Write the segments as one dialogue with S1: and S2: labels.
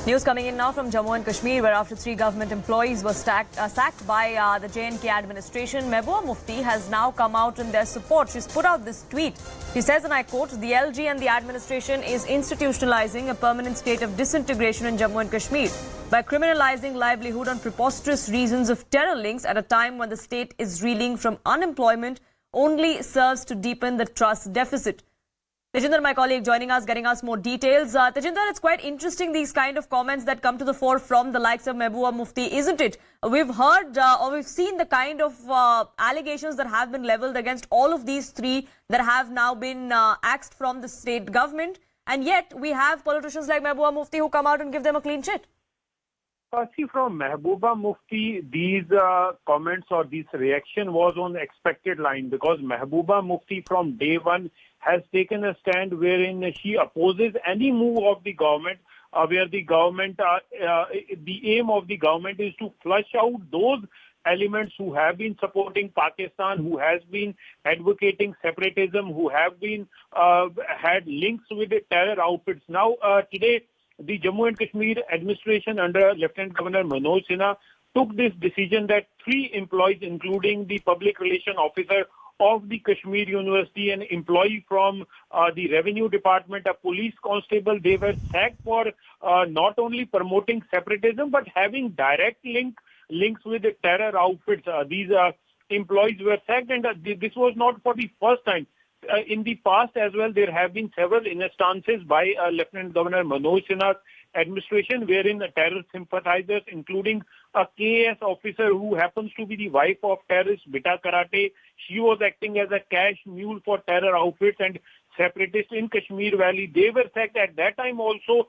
S1: News coming in now from Jammu and Kashmir, where after 3 government employees were sacked by the J&K administration, Mehbooba Mufti has now come out in their support. She's put out this tweet. She says, and I quote, "The LG and the administration is institutionalizing a permanent state of disintegration in Jammu and Kashmir by criminalizing livelihood on preposterous reasons of terror links at a time when the state is reeling from unemployment only serves to deepen the trust deficit." Tejinder, my colleague, joining us, getting us more details. Tejinder, it's quite interesting, these kind of comments that come to the fore from the likes of Mehbooba Mufti, isn't it? We've heard or we've seen the kind of allegations that have been leveled against all of these three that have now been axed from the state government. And yet we have politicians like Mehbooba Mufti who come out and give them a clean chit.
S2: See, from Mehbooba Mufti, these comments or this reaction was on the expected line, because Mehbooba Mufti from day one has taken a stand wherein she opposes any move of the government where the government, the aim of the government is to flush out those elements who have been supporting Pakistan, who has been advocating separatism, who have been had links with the terror outfits. Now, today, the Jammu and Kashmir administration under Lieutenant Governor Manoj Sinha took this decision that 3 employees, including the public relation officer of the Kashmir University, an employee from the revenue department, a police constable, they were sacked for not only promoting separatism but having direct links with the terror outfits. These employees were sacked, and this was not for the first time. In the past as well, there have been several instances by Lieutenant Governor Manoj Sinha's administration wherein terror sympathizers, including a KS officer who happens to be the wife of terrorist Bita Karate, she was acting as a cash mule for terror outfits and separatists in Kashmir Valley. They were sacked. At that time also,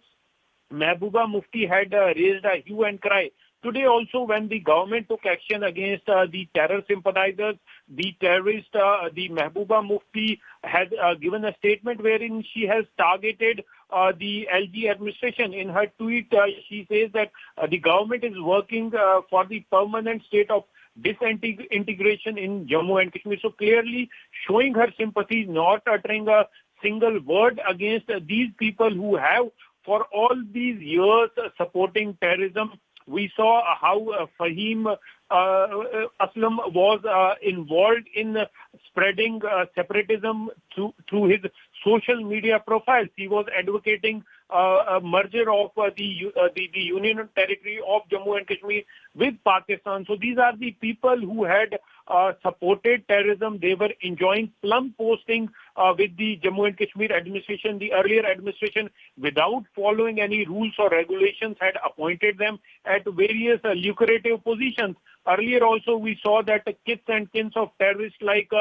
S2: Mehbooba Mufti had raised a hue and cry. Today also, when the government took action against the terror sympathizers, the terrorists, the Mehbooba Mufti has given a statement wherein she has targeted the LG administration. In her tweet, she says that the government is working for the permanent state of disintegration in Jammu and Kashmir. So clearly showing her sympathy, not uttering a single word against these people who have for all these years supporting terrorism. We saw how Fahim Aslam was involved in spreading separatism through his social media profiles. He was advocating a merger of the Union Territory of Jammu and Kashmir with Pakistan. So these are the people who had supported terrorism. They were enjoying plum posting with the Jammu and Kashmir administration. The earlier administration, without following any rules or regulations, had appointed them at various lucrative positions. Earlier also we saw that the kith and kins of terrorists like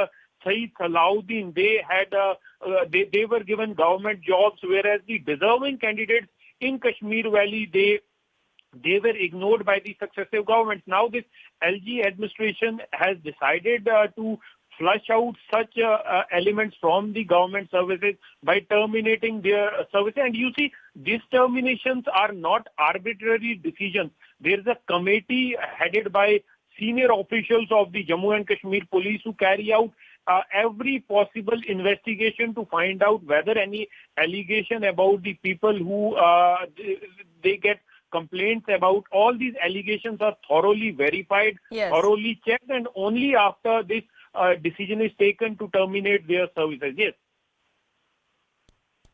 S2: Saeed Salahuddin, they were given government jobs, whereas the deserving candidates in Kashmir Valley, they were ignored by the successive governments. Now this LG administration has decided to flush out such elements from the government services by terminating their services. And you see, these terminations are not arbitrary decisions. There is a committee headed by senior officials of the Jammu and Kashmir police who carry out every possible investigation to find out whether any allegation about the people who they get complaints about. All these allegations are thoroughly verified, thoroughly checked, and only after this decision is taken to terminate their services. Yes.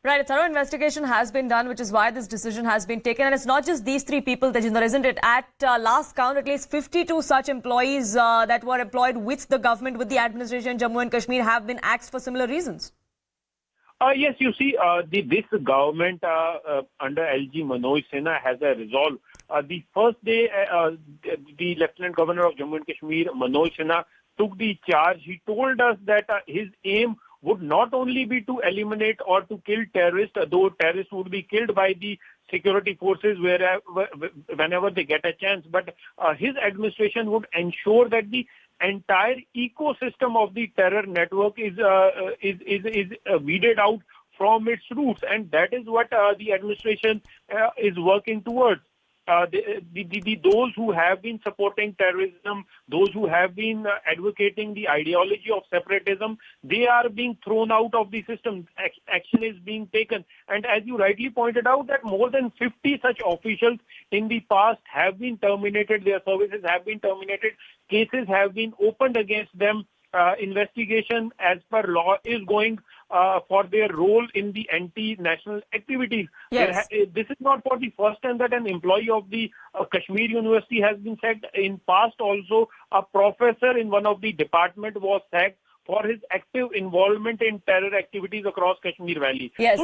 S1: Right, a thorough investigation has been done, which is why this decision has been taken. And it's not just these 3 people, Tejinder, isn't it? At last count, at least 52 such employees that were employed with the government, with the administration in Jammu and Kashmir, have been axed for similar reasons.
S2: Yes, you see, this government under LG Manoj Sinha has a resolve. The first day, the Lieutenant Governor of Jammu and Kashmir, Manoj Sinha, took the charge. He told us that his aim would not only be to eliminate or to kill terrorists, though terrorists would be killed by the security forces whenever they get a chance, but his administration would ensure that the entire ecosystem of the terror network is weeded out from its roots, and that is what the administration is working towards. those who have been supporting terrorism, those who have been advocating the ideology of separatism, they are being thrown out of the system. Action is being taken. And as you rightly pointed out, that more than 50 such officials in the past have been terminated, their services have been terminated, cases have been opened against them. Investigation as per law is going for their role in the anti-national activities.
S1: Yes.
S2: This is not for the first time that an employee of the Kashmir University has been sacked. In past also, a professor in one of the department was sacked for his active involvement in terror activities across Kashmir Valley.
S1: Yes.